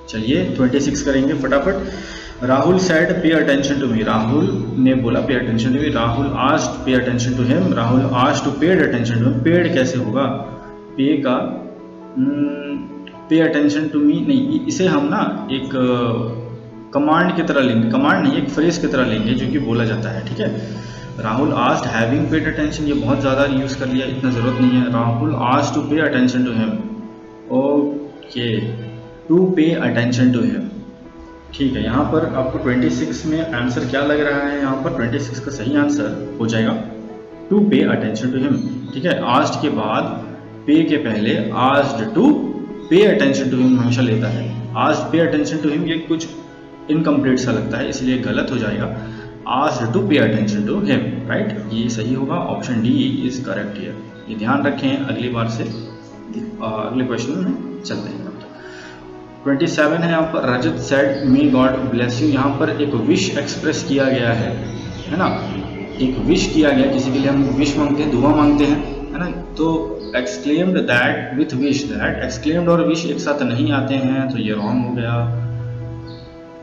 चलिए 26 करेंगे फटाफट। Rahul said pay attention to me, Rahul ने बोला pay attention to me, Rahul asked pay attention to him, Rahul asked to paid attention to him. Paid कैसे होगा, पे का पे अटेंशन टू मी नहीं, इसे हम ना एक कमांड की तरह लेंगे, कमांड नहीं, एक फ्रेज की तरह लेंगे जो कि बोला जाता है। ठीक है, Rahul asked having paid attention, ये बहुत ज़्यादा यूज़ कर लिया, इतना ज़रूरत नहीं है। Rahul asked to pay attention to him, okay, to pay attention to him. ठीक है, यहाँ पर आपको 26 में आंसर क्या लग रहा है, यहाँ पर 26 का सही आंसर हो जाएगा to pay attention to him. ठीक है, आस्क्ड के बाद पे के पहले asked to pay attention to him हमेशा लेता है, asked pay attention to him ये कुछ इनकम्प्लीट सा लगता है, इसलिए गलत हो जाएगा, asked to pay attention to him, right, ये सही होगा, option D is correct here. ये ध्यान रखें, अगली बार से अगले क्वेश्चन में चलते हैं। 27 है यहाँ पर, Rajat said may God bless you, यहाँ पर एक विश एक्सप्रेस किया गया है ना, एक विश किया गया, किसी के लिए हम विश मांगते हैं, दुआ मांगते हैं, है ना, तो exclaimed that with wish, that exclaimed और विश एक साथ नहीं आते हैं, तो ये रॉन्ग हो गया।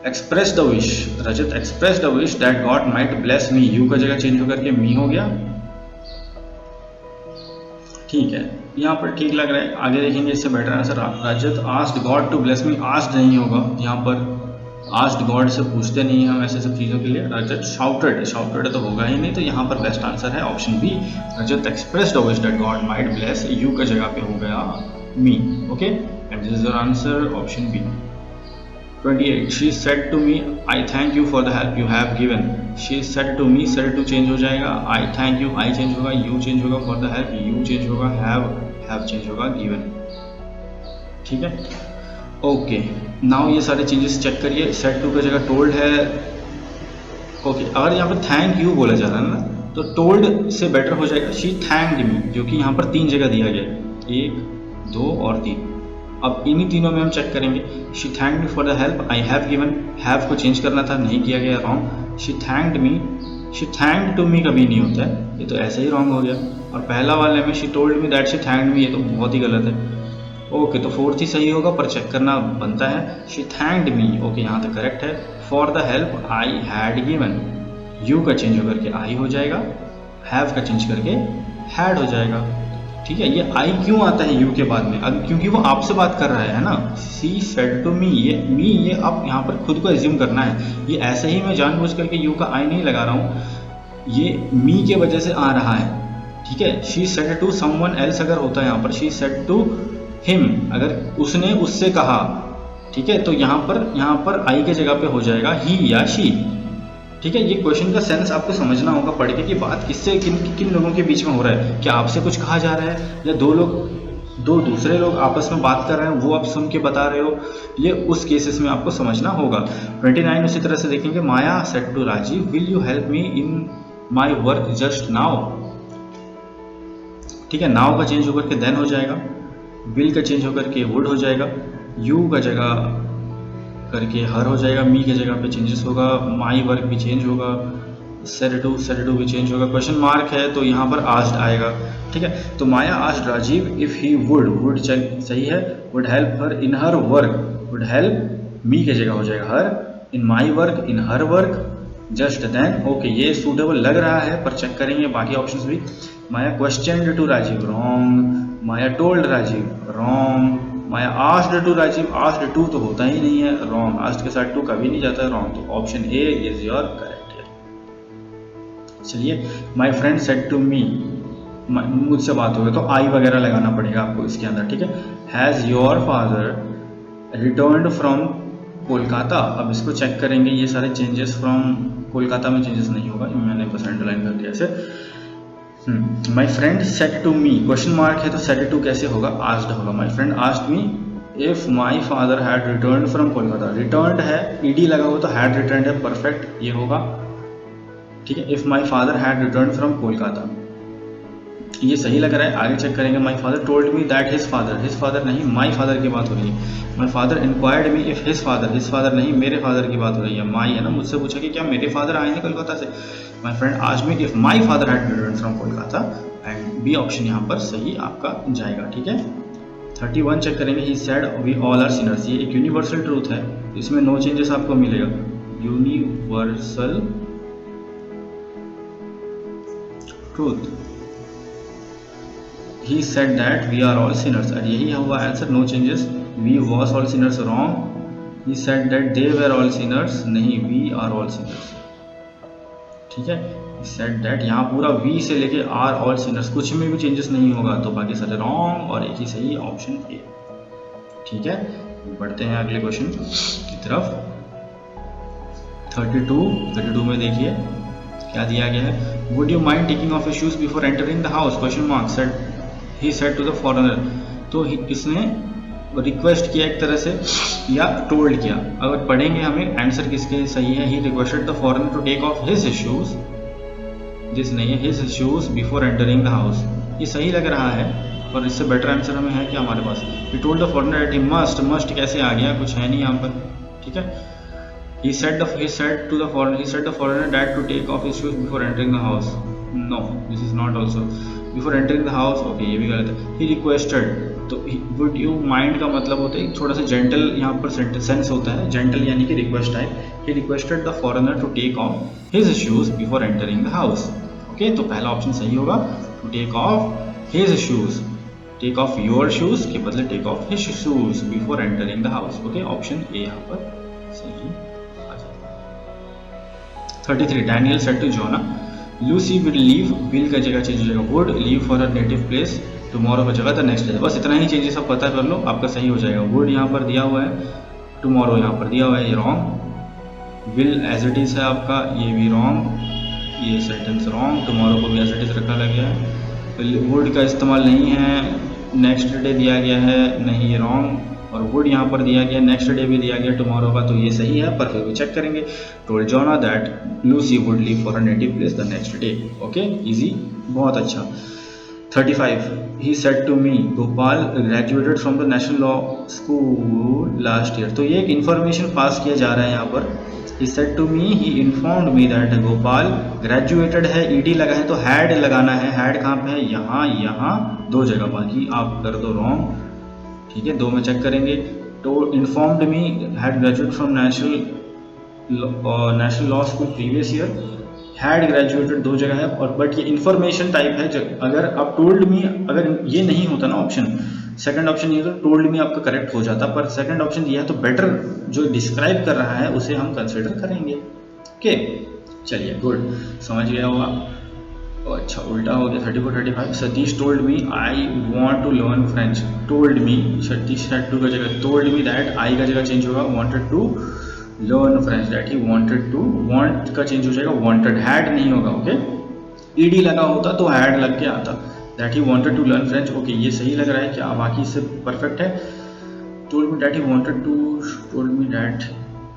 Express the wish, Rajat express the wish that God might bless me, you का जगह चेंज होकर के मी हो गया। ठीक है, यहाँ पर ठीक लग रहा है, आगे देखेंगे इससे better answer. Rajat asked God to bless me, asked नहीं होगा यहाँ पर, आस्क्ड गॉड से पूछते नहीं हम ऐसे सब चीज़ों के लिए। रजत शाउटेड, शाउटेड तो होगा ही नहीं, तो यहाँ पर बेस्ट आंसर है option B, Rajat expressed the wish that God might bless, you का जगह पे हो गया me. Okay, and this is your answer, option B. 28, she said to me I thank you for the help you have given, she said to me, said to change हो जाएगा, I thank you, I change होगा, you change होगा, for the help you change होगा, have change होगा, given। ठीक है, okay, now ये सारे चेंजेस चेक करिए। सेड टू का जगह टोल्ड है, ओके, अगर यहाँ पर थैंक यू बोला जा रहा है ना, तो टोल्ड से बेटर हो जाएगा शी थैंक्ड मी, जो कि यहाँ पर 3 जगह दिया गया है, 1, 2 और 3। अब इन्हीं तीनों में हम चेक करेंगे। She thanked me for the help I have given, have को चेंज करना था, नहीं किया गया, wrong. She thanked me, she thanked to me कभी नहीं होता है, ये तो ऐसे ही रॉन्ग हो गया। और पहला वाले में she told me that she thanked me, ये तो बहुत ही गलत है। ओके, तो 4th ही सही होगा, पर चेक करना बनता है। शी थैंक्ड मी, ओके यहाँ तक करेक्ट है। For the help I had given, you का चेंज होकर के आई हो जाएगा, हैव का चेंज करके हैड हो जाएगा। ठीक है, ये आई क्यों आता है यू के बाद में? अब क्योंकि वो आपसे बात कर रहा है ना, सी सेड टू मी, ये मी, ये आप यहाँ पर खुद को एज्यूम करना है। ये ऐसे ही मैं जानबूझ करके यू का आई नहीं लगा रहा हूँ, ये मी के वजह से आ रहा है। ठीक है, she said to someone else अगर होता है यहाँ पर, शी सेड टू हिम, अगर उसने उससे कहा, ठीक है, तो यहाँ पर आई के जगह पे हो जाएगा ही या शी। ठीक है, ये क्वेश्चन का सेंस आपको समझना होगा पढ़ के कि बात किससे, किन लोगों के बीच में हो रहा है। क्या आपसे कुछ कहा जा रहा है, या दो दूसरे लोग आपस में बात कर रहे हैं, वो आप सुन के बता रहे हो, ये उस केसेस में आपको समझना होगा। 29 उसी तरह से देखेंगे। Maya said to Rajiv will you help me in my work just now. ठीक है, नाउ का चेंज होकर के देन हो जाएगा, विल का चेंज होकर के वुड हो जाएगा, यू का जगह करके हर हो जाएगा, मी के जगह पे चेंजेस होगा, माई वर्क भी चेंज होगा, सेड टू भी चेंज होगा। क्वेश्चन मार्क है तो यहाँ पर आस्क्ड आएगा। ठीक है, तो Maya asked Rajiv if he would सही है, would help her in her work, would help me के जगह हो जाएगा her, in my work, in her work, just then. Okay, ये सूटेबल लग रहा है, पर चेक करेंगे बाकी ऑप्शंस भी। Maya questioned to Rajiv, wrong. Maya told Rajiv, wrong. Maya asked to Rajiv, asked to तो होता ही नहीं है, रॉन्ग। आस्क्ड के साथ टू कभी नहीं जाता है, रॉन्ग। तो option A is your correct है। चलिए, my friend said to me, मुझसे बात हो गई तो आई वगैरह लगाना पड़ेगा आपको इसके अंदर। ठीक है, has your father returned from Kolkata. अब इसको चेक करेंगे, ये सारे चेंजेस फ्रॉम कोलकाता में चेंजेस नहीं होगा, मैंने बस अंडरलाइन कर दिया ऐसे। My friend said to me, question mark है तो सेड टू कैसे होगा, आस्क्ड होगा। My friend asked me if my father had returned from Kolkata, returned है, ईडी लगा हुआ तो हैड रिटर्न्ड है, परफेक्ट ये होगा। ठीक है, if my father had returned from Kolkata, ये सही लग रहा है। आगे चेक करेंगे। My father told me that his father नहीं, माई फादर की बात हो रही है। My father inquired me if his father नहीं, मेरे फादर की बात हो रही है, माई है ना, मुझसे पूछा कि क्या मेरे फादर आए हैं कोलकाता से। My friend asked me if my father had returned from Kolkata, and B option यहाँ पर सही आपका जाएगा। ठीक है, 31 चेक करेंगे। He said we all are sinners, ये एक यूनिवर्सल ट्रूथ है, इसमें नो चेंजेस आपको मिलेगा, universal truth. He said that we are all sinners, और यही हुआ answer, no changes. We was all sinners, wrong. He said that they were all sinners, नहीं, we are all sinners। ठीक है, He said that, यहाँ पूरा we से लेके are all sinners, कुछ में भी चेंजेस नहीं होगा, तो बाकी सारे रॉन्ग और एक ही सही, ऑप्शन ए। ठीक है, बढ़ते हैं अगले क्वेश्चन की तरफ। 32 में देखिए क्या दिया गया है। Would you mind taking off your shoes before entering the house? Question mark said he said to the foreigner, तो इसने रिक्वेस्ट किया एक तरह से या टोल्ड किया। अगर पढ़ेंगे हमें आंसर किसके सही है, he requested the foreigner to take off his shoes, जिस नहीं है his shoes before entering the house, ये सही लग रहा है, और इससे बेटर आंसर हमें है क्या हमारे पास। He told the foreigner that he must कैसे आ गया, कुछ है नहीं यहाँ पर। ठीक है, he said to the foreigner that to take off his shoes before entering the house, no, this is not also before entering the house, okay, ये भी गलत है। he requested, तो would you mind का मतलब होता है थोड़ा सा जेंटल, यहाँ पर सेंस होता है जेंटल, यानी कि रिक्वेस्ट है। he requested the foreigner to take off his shoes before entering the house, okay, तो पहला ऑप्शन सही होगा, to take off his shoes, take off your shoes के बदले take off his shoes before entering the house, okay, option A यहाँ पर सही। 33 Daniel said to Jonah Lucy will leave, will का जगह चेंज हो जाएगा would, leave for her native place, tomorrow का जगह था नेक्स्ट डे। बस इतना ही चेंजेस आप पता कर लो, आपका सही हो जाएगा। वुड यहाँ पर दिया हुआ है, टुमारो यहाँ पर दिया हुआ है, ये wrong. Will as it is है आपका, ये भी रॉन्ग, ये सेंटेंस रॉन्ग। टुमारो को भी एज इट इज रखा लग गया है। वुड का इस्तेमाल नहीं है, नेक्स्ट डे दिया गया है, नहीं, ये रॉन्ग। और वुड यहाँ पर दिया गया, नेक्स्ट डे भी दिया गया, टुमारो का, तो ये सही है। पर फिर भी चेक करेंगे। Told Jonah that Lucy would leave for a native place the next day. Okay, easy, बहुत अच्छा। 35 he said to me Gopal graduated from the national law school last year। तो ये एक इन्फॉर्मेशन पास किया जा रहा है यहाँ पर। he said to me, he informed me that Gopal graduated है, ed लगा है तो had लगाना है। had कहाँ पे है? यहाँ, यहाँ, दो जगह, बाकी आप कर दो रॉन्ग, ठीक है, दो में चेक करेंगे। तो informed me had graduated from national law school previous year, had graduated दो जगह है, और बट ये इन्फॉर्मेशन टाइप है। अगर आप टोल्ड मी, अगर ये नहीं होता ना ऑप्शन, सेकंड ऑप्शन ये तो टोल्ड मी आपका करेक्ट हो जाता, पर सेकंड ऑप्शन दिया है तो बेटर जो डिस्क्राइब कर रहा है उसे हम कंसिडर करेंगे। ओके, चलिए, गुड, समझ गया होगा। अच्छा, उल्टा हो गया। 34 35 Satish told me I want to learn French. Told me, Satish had to का जगह टोल्ड मी दैट, आई का जगह चेंज होगा, wanted to learn French, that he wanted to, want का चेंज हो जाएगा, वांटेड, हैड नहीं होगा। ओके, ईडी लगा होता तो हैड लग के आता, that he wanted to learn French. Okay, ये सही लग रहा है क्या? बाकी से परफेक्ट है। Told me that he wanted to, told me that,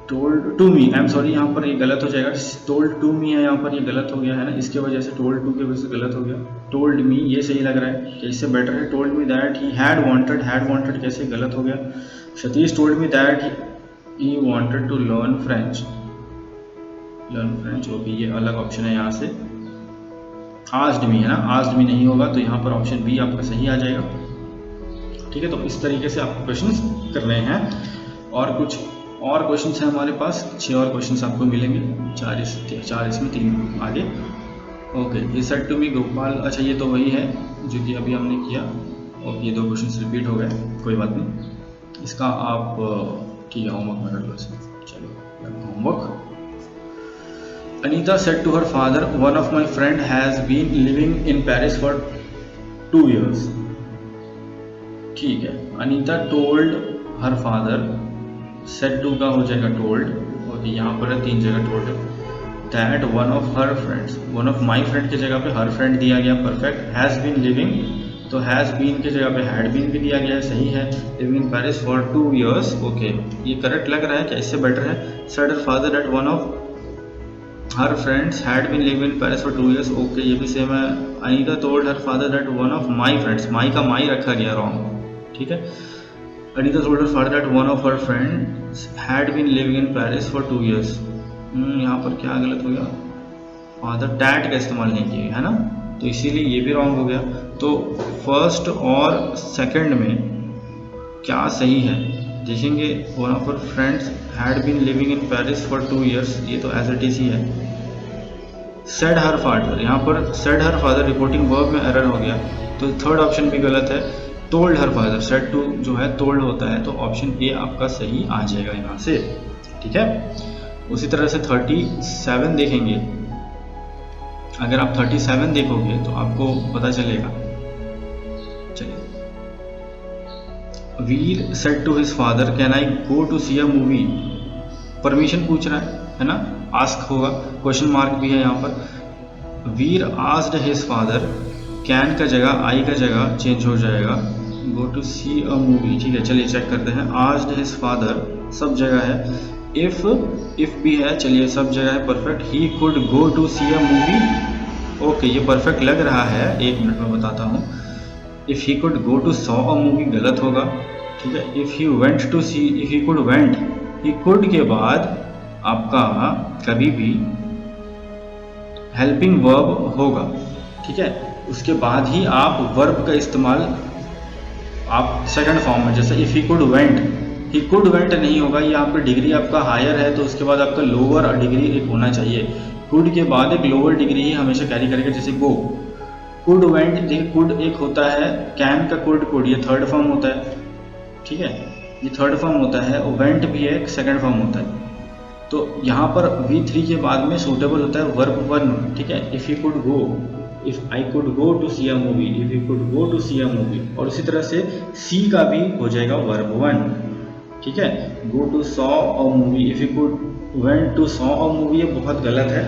told to me, I am sorry, यहाँ पर ये गलत हो जाएगा। टोल्ड टू मी है, यहाँ पर ये गलत हो गया है ना, इसके वजह से टोल्ड टू की वजह से गलत हो गया। टोल्ड मी ये सही लग रहा है कि इससे बेटर है। Told me that he had wanted कैसे गलत हो गया। Satish told me that he wanted to learn French। Okay, ये अलग ऑप्शन है यहाँ से। asked me है ना, asked me नहीं होगा, तो यहाँ पर ऑप्शन बी आपका सही आ जाएगा। ठीक है, तो इस तरीके से आपको क्वेश्चंस कर रहे हैं, और कुछ और क्वेश्चंस हैं हमारे पास, 6 और क्वेश्चंस आपको मिलेंगे, 4 इसमें 3 आगे। Okay, he said to me Gopal, अच्छा ये तो वही है जो कि अभी हमने किया, और ये 2 क्वेश्चंस रिपीट हो गए, कोई बात नहीं, इसका आप ठीक है होमवर्क में कर लो इसमें। चलो homework. Anita said to her father one of my friend has been living in Paris for 2 years। ठीक है, Anita told her father, said to का हो जाएगा टोल्ड, और यहाँ पर है 3 जगह टोल्ड है, that one of her friends, one of my friend की जगह पे हर फ्रेंड दिया गया, परफेक्ट। हैज़ बीन लिविंग, तो हैज़ बीन की जगह पे हैड बीन भी दिया गया है, सही है। Living in Paris for 2 years, okay, ये करेक्ट लग रहा है क्या? इससे बेटर है। Said her father that one of her friends had been living in Paris for 2 years, okay, ये भी सेम है। Anita told her father that one of my friends, my का माई रखा गया रॉन्ग, ठीक है। Anita told her father that one of her friends had been living in Paris for 2 years। यहाँ पर क्या गलत हो गया? फादर डैट का इस्तेमाल नहीं किया है ना, तो इसीलिए ये भी रॉन्ग हो गया। तो फर्स्ट और सेकंड में क्या सही है देखेंगे। One of our friends had been living in Paris for 2 years, ये तो एज इट इज ही है। सेड हर फादर, यहाँ पर said her father reporting verb में एरर हो गया, तो थर्ड ऑप्शन भी गलत है। Told her father, said to जो है टोल्ड होता है, तो ऑप्शन ए आपका सही आ जाएगा यहाँ से, ठीक है। उसी तरह से 37 देखेंगे, अगर आप 37 देखोगे तो आपको पता चलेगा। चलिए, Veer said to his father can I go to see a movie, permission पूछ रहा है ना, आस्क होगा, क्वेश्चन मार्क भी है यहाँ पर। वीर आस्क्ड हिज फादर, कैन का जगह आई का जगह चेंज हो जाएगा, गो टू सी अ मूवी, ठीक है। चलिए चेक करते हैं। आस्क्ड हिज फादर सब जगह है, इफ भी है, चलिए सब जगह है, perfect. He could go to see a movie, okay, ये परफेक्ट लग रहा है, 1 मिनट में बताता हूँ। If he could go to saw a movie गलत होगा, ठीक है। If he went to see, if he could went, he could के बाद आपका कभी भी हेल्पिंग वर्ब होगा, ठीक है। उसके बाद ही आप वर्ब का इस्तेमाल आप सेकंड फॉर्म में, जैसे if he could went, he could went नहीं होगा, ये यहाँ पे डिग्री आपका हायर है, तो उसके बाद आपका लोअर डिग्री एक होना चाहिए। कुड के बाद एक लोअर डिग्री ही हमेशा कैरी करेगा, जैसे गो, कुड वेंट, देखिए कुड एक होता है, कैन का कुड, ये थर्ड फॉर्म होता है, ठीक है, ये थर्ड फॉर्म होता है, और वेंट भी एक सेकंड फॉर्म होता है। तो यहाँ पर V3 के बाद में सूटेबल होता है वर्ब 1, ठीक है। If you could go, if I could go to see a movie, if you could go to see a movie, और उसी तरह से सी का भी हो जाएगा वर्ब 1, ठीक है। Go to saw a movie, if you could went to saw a movie, ये बहुत गलत है,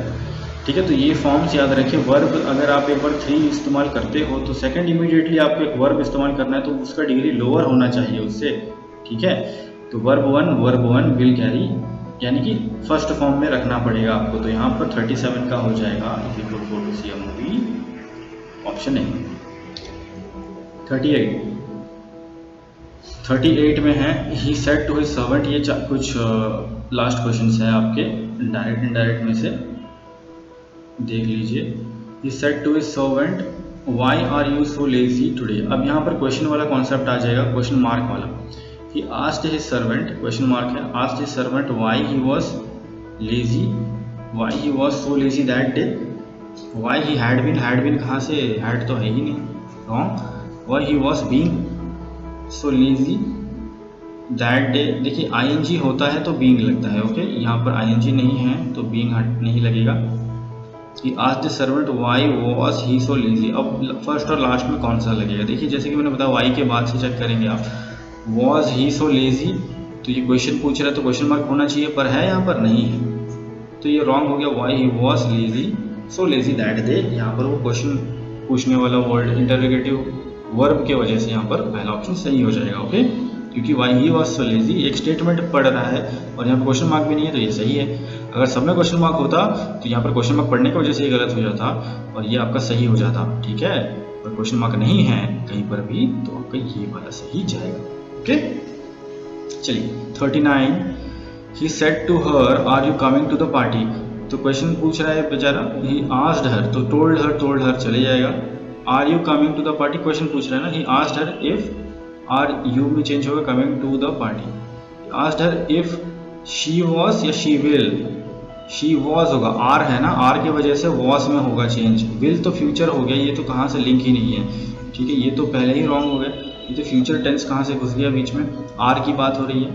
ठीक है। तो ये फॉर्म्स याद रखिए। वर्ब अगर आप एक बार 3 इस्तेमाल करते हो तो सेकंड इमीडिएटली आपको एक वर्ब इस्तेमाल करना है, तो उसका डिग्री लोअर होना चाहिए उससे, ठीक है। तो वर्ब वन विल कैरी, यानी कि फर्स्ट फॉर्म में रखना पड़ेगा आपको। तो यहाँ पर 37 का हो जाएगा if you could go to see a movie, option A. 38 में है he said to his servant. ये कुछ लास्ट क्वेश्चन है आपके डायरेक्ट इनडायरेक्ट में से, देख लीजिए। He said to his servant why are you so lazy today. अब यहाँ पर क्वेश्चन वाला कॉन्सेप्ट आ जाएगा, क्वेश्चन मार्क वाला। He asked his servant, क्वेश्चन मार्क है, asked his servant why he was lazy, why he was so lazy that day, why he had been कहाँ से, had तो है ही नहीं, wrong, why he was being so lazy that day। देखिए ing होता है तो being लगता है, ओके, यहाँ पर ing नहीं है तो being नहीं लगेगा। He asked the servant why was he so lazy। अब फर्स्ट और लास्ट में कौन सा लगेगा, देखिए जैसे कि मैंने बताया why के बाद से चेक करेंगे आप। Was he so lazy, तो ये क्वेश्चन पूछ रहा है तो क्वेश्चन मार्क होना चाहिए, पर है यहाँ पर नहीं है, तो ये रॉन्ग हो गया। Why he was lazy, so lazy that day, यहाँ पर वो क्वेश्चन पूछने वाला वर्ड इंटरोगेटिव वर्ब के वजह से यहाँ पर पहला ऑप्शन सही हो जाएगा, ओके। क्योंकि why he was so lazy एक स्टेटमेंट पढ़ रहा है और यहाँ पर क्वेश्चन मार्क भी नहीं है, तो ये सही है। अगर सब में क्वेश्चन मार्क होता तो यहाँ पर क्वेश्चन मार्क पढ़ने की वजह से ये गलत हो जाता और ये आपका सही हो जाता, ठीक है। और क्वेश्चन मार्क नहीं है कहीं पर भी तो आपका ये वाला सही जाएगा, ओके। चलिए 39, he said to her are you coming to the party। तो क्वेश्चन पूछ रहा है बेचारा, he asked her, तो told her चले जाएगा। are you coming to the party question पूछ रहा है ना, he asked her if, are you में चेंज होगा coming to the party। he asked her if she was या she will, she was होगा, r है ना, r की वजह से was में होगा चेंज, will तो फ्यूचर हो गया, ये तो कहाँ से लिंक ही नहीं है, ठीक है, ये तो पहले ही रॉन्ग हो गया, ये तो फ्यूचर टेंस कहाँ से घुस गया बीच में, आर की बात हो रही है,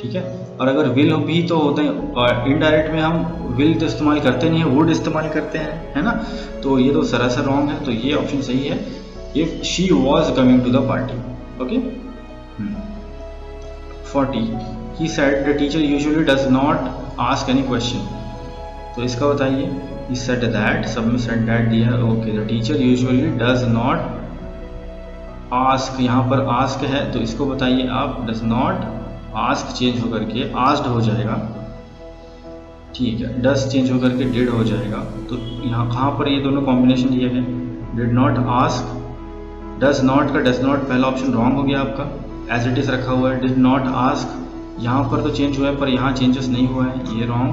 ठीक है। और अगर विल भी तो होते हैं इनडायरेक्ट में, हम विल तो इस्तेमाल करते नहीं है, वुड इस्तेमाल करते हैं, है ना, तो ये तो सरासर रॉन्ग है, तो ये ऑप्शन सही है if she was coming to the party, okay. 40, he said the teacher usually does not ask any question. तो इसका बताइए, ही सेड दैट, सब में सेड दैट दिया है, okay. The teacher usually does not ask, यहाँ पर आस्क है तो इसको बताइए आप, डज नॉट आस्क चेंज होकर के आस्क्ड हो जाएगा, ठीक है। डज चेंज होकर के डिड हो जाएगा, तो यहाँ कहाँ पर ये दोनों कॉम्बिनेशन दिए गए, did not ask, does not का डज नॉट पहला ऑप्शन रॉन्ग हो गया आपका, एज इट इज रखा हुआ है। डिड नॉट आस्क यहाँ पर तो चेंज हुआ है पर यहाँ चेंजेस नहीं हुआ है, ये रॉन्ग।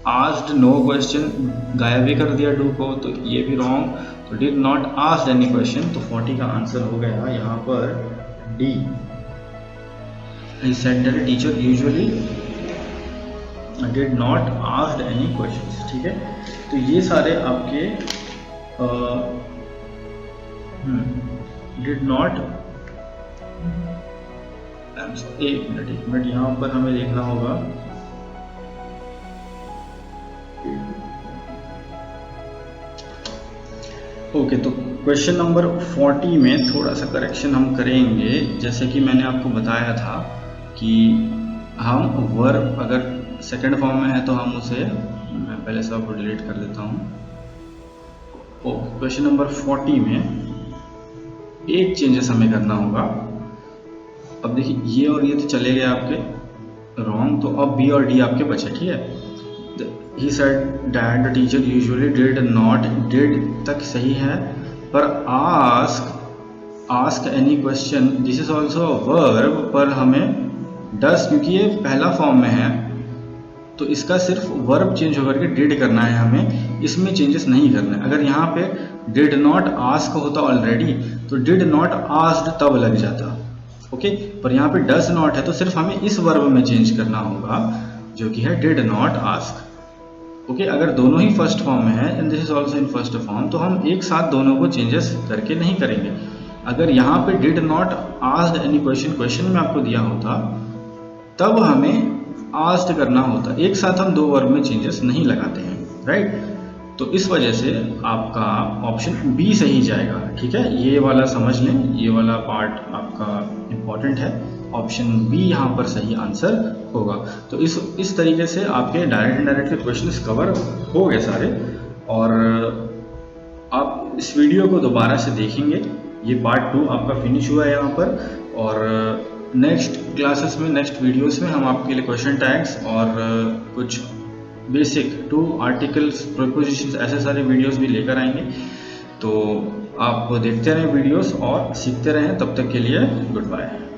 आस्क्ड नो क्वेश्चन गायब भी कर दिया डू को, तो ये भी रॉन्ग। तो did not asked any question, तो 40 का आंसर हो गया यहाँ पर D. He said that a teacher usually did not asked any questions, ठीक है। तो ये सारे आपके did not, एक मिनट यहाँ पर हमें देखना होगा, ओके। तो क्वेश्चन नंबर 40 में थोड़ा सा करेक्शन हम करेंगे, जैसे कि मैंने आपको बताया था कि हम वर्ब अगर सेकंड फॉर्म में है तो हम उसे, मैं पहले से आपको डिलीट कर देता हूँ। ओके, क्वेश्चन नंबर 40 में एक चेंजेस हमें करना होगा। अब देखिए ये और ये तो चले गए आपके रॉन्ग, तो अब बी और डी आपके बचे, ठीक है। He said that the teacher usually did not, did तक सही है, पर ask any question, this is also a verb, पर हमें does, क्योंकि ये पहला फॉर्म में है तो इसका सिर्फ वर्ब चेंज होकर के डिड करना है हमें, इसमें चेंजेस नहीं करना है। अगर यहाँ पे डिड नॉट आस्क होता ऑलरेडी तो डिड नॉट आस्क्ड तब लग जाता, ओके। पर यहाँ पे डज नॉट है तो सिर्फ हमें इस वर्ब में चेंज करना होगा जो कि है डिड नॉट आस्क, ओके। अगर दोनों ही फर्स्ट फॉर्म में है and this is also in first form तो हम एक साथ दोनों को चेंजेस करके नहीं करेंगे। अगर यहाँ पे did not asked any question, question में आपको दिया होता तब हमें आस्क्ड करना होता, एक साथ हम दो वर्ब में चेंजेस नहीं लगाते हैं, राइट। तो इस वजह से आपका ऑप्शन बी सही जाएगा, ठीक है। ये वाला समझ लें, ये वाला पार्ट आपका इम्पॉर्टेंट है, ऑप्शन बी यहाँ पर सही आंसर होगा। तो इस तरीके से आपके डायरेक्ट इनडायरेक्ट के क्वेश्चंस कवर हो गए सारे, और आप इस वीडियो को दोबारा से देखेंगे, ये पार्ट 2 आपका फिनिश हुआ है यहाँ पर, और नेक्स्ट क्लासेस में, नेक्स्ट वीडियोस में हम आपके लिए क्वेश्चन टैग्स और कुछ बेसिक टू आर्टिकल्स, प्रीपोजिशंस, ऐसे सारे वीडियोस भी लेकर आएंगे। तो आप देखते रहें वीडियोस और सीखते रहें। तब तक के लिए गुड बाय।